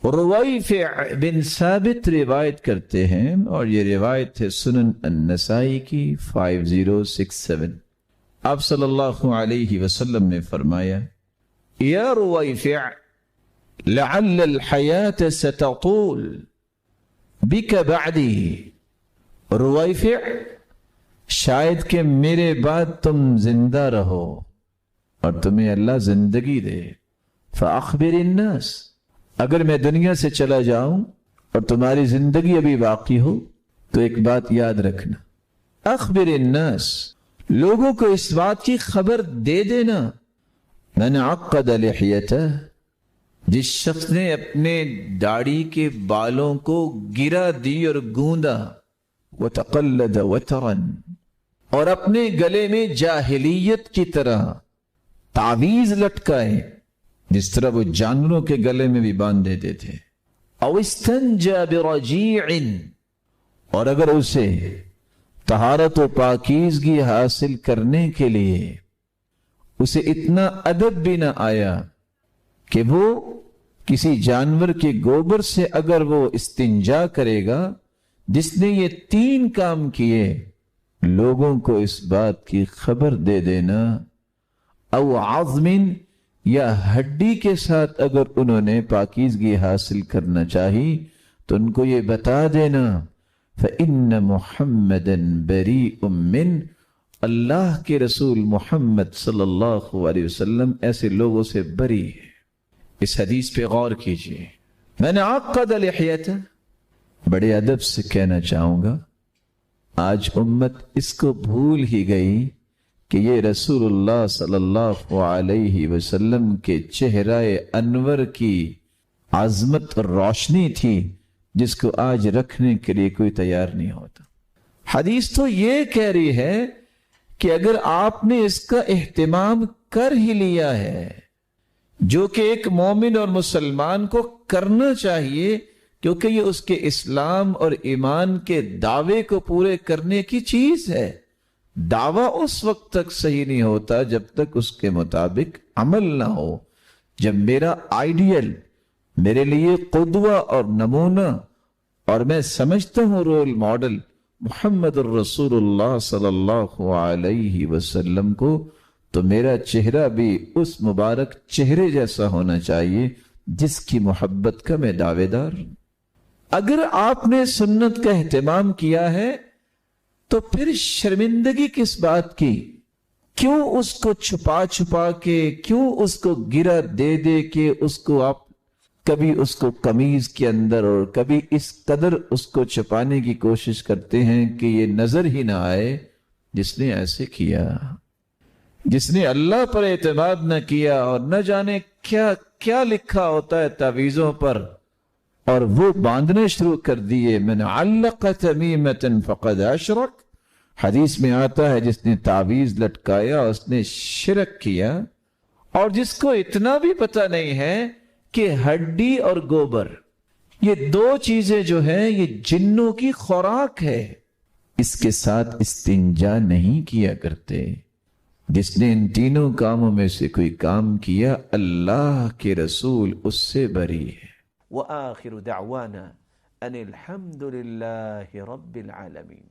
رویفع بن ثابت روایت کرتے ہیں اور یہ روایت ہے سنن النسائی کی 5067۔ آپ صلی اللہ علیہ وسلم نے فرمایا یا رویفع لعل الحیات ستطول بک بعدی، رویفع شاید کہ میرے بعد تم زندہ رہو اور تمہیں اللہ زندگی دے، فاخبر الناس، اگر میں دنیا سے چلا جاؤں اور تمہاری زندگی ابھی باقی ہو تو ایک بات یاد رکھنا، اخبر الناس، لوگوں کو اس بات کی خبر دے دینا، من عقد لحیتہ، جس شخص نے اپنے داڑھی کے بالوں کو گرا دی اور گوندا، وتقلد وترا، اور اپنے گلے میں جاہلیت کی طرح تعویذ لٹکائے جس طرح وہ جانوروں کے گلے میں بھی باندھ دیتے تھے، او استنجا برجیع، اور اگر اسے طہارت و پاکیزگی حاصل کرنے کے لیے اسے اتنا ادب بھی نہ آیا کہ وہ کسی جانور کے گوبر سے اگر وہ استنجا کرے گا، جس نے یہ 3 کام کیے، لوگوں کو اس بات کی خبر دے دینا، او عظم، یا ہڈی کے ساتھ اگر انہوں نے پاکیزگی حاصل کرنا چاہی تو ان کو یہ بتا دینا، فَإِنَّ مُحَمَّدًا بَرِيءٌ مِّنْ، اللہ کے رسول محمد صلی اللہ علیہ وسلم ایسے لوگوں سے بری ہے۔ اس حدیث پہ غور کیجئے، میں نے عقد لحیتہ، بڑے ادب سے کہنا چاہوں گا، آج امت اس کو بھول ہی گئی کہ یہ رسول اللہ صلی اللہ علیہ وسلم کے چہرہ انور کی عظمت اور روشنی تھی، جس کو آج رکھنے کے لیے کوئی تیار نہیں ہوتا۔ حدیث تو یہ کہہ رہی ہے کہ اگر آپ نے اس کا اہتمام کر ہی لیا ہے، جو کہ ایک مومن اور مسلمان کو کرنا چاہیے، کیونکہ یہ اس کے اسلام اور ایمان کے دعوے کو پورے کرنے کی چیز ہے۔ دعویٰ اس وقت تک صحیح نہیں ہوتا جب تک اس کے مطابق عمل نہ ہو۔ جب میرا آئیڈیل، میرے لیے قدوہ اور نمونہ اور میں سمجھتا ہوں رول ماڈل محمد الرسول اللہ صلی اللہ علیہ وسلم کو، تو میرا چہرہ بھی اس مبارک چہرے جیسا ہونا چاہیے جس کی محبت کا میں دعوے دار۔ اگر آپ نے سنت کا اہتمام کیا ہے تو پھر شرمندگی کس بات کی؟ کیوں اس کو چھپا چھپا کے، کیوں اس کو گرا دے دے کے اس کو آپ کبھی اس کو قمیض کے اندر اور کبھی اس قدر اس کو چھپانے کی کوشش کرتے ہیں کہ یہ نظر ہی نہ آئے؟ جس نے ایسے کیا، جس نے اللہ پر اعتماد نہ کیا اور نہ جانے کیا کیا لکھا ہوتا ہے تعویذوں پر، اور وہ باندھنے شروع کر دیے، من علق تمیمۃ فقد اشرک، حدیث میں آتا ہے جس نے تعویذ لٹکایا اس نے شرک کیا۔ اور جس کو اتنا بھی پتہ نہیں ہے کہ ہڈی اور گوبر، یہ 2 چیزیں جو ہیں یہ جنوں کی خوراک ہے، اس کے ساتھ استنجا نہیں کیا کرتے۔ جس نے ان تینوں کاموں میں سے کوئی کام کیا، اللہ کے رسول اس سے بری ہے۔ وآخر دعوانا ان الحمد للہ رب العالمین۔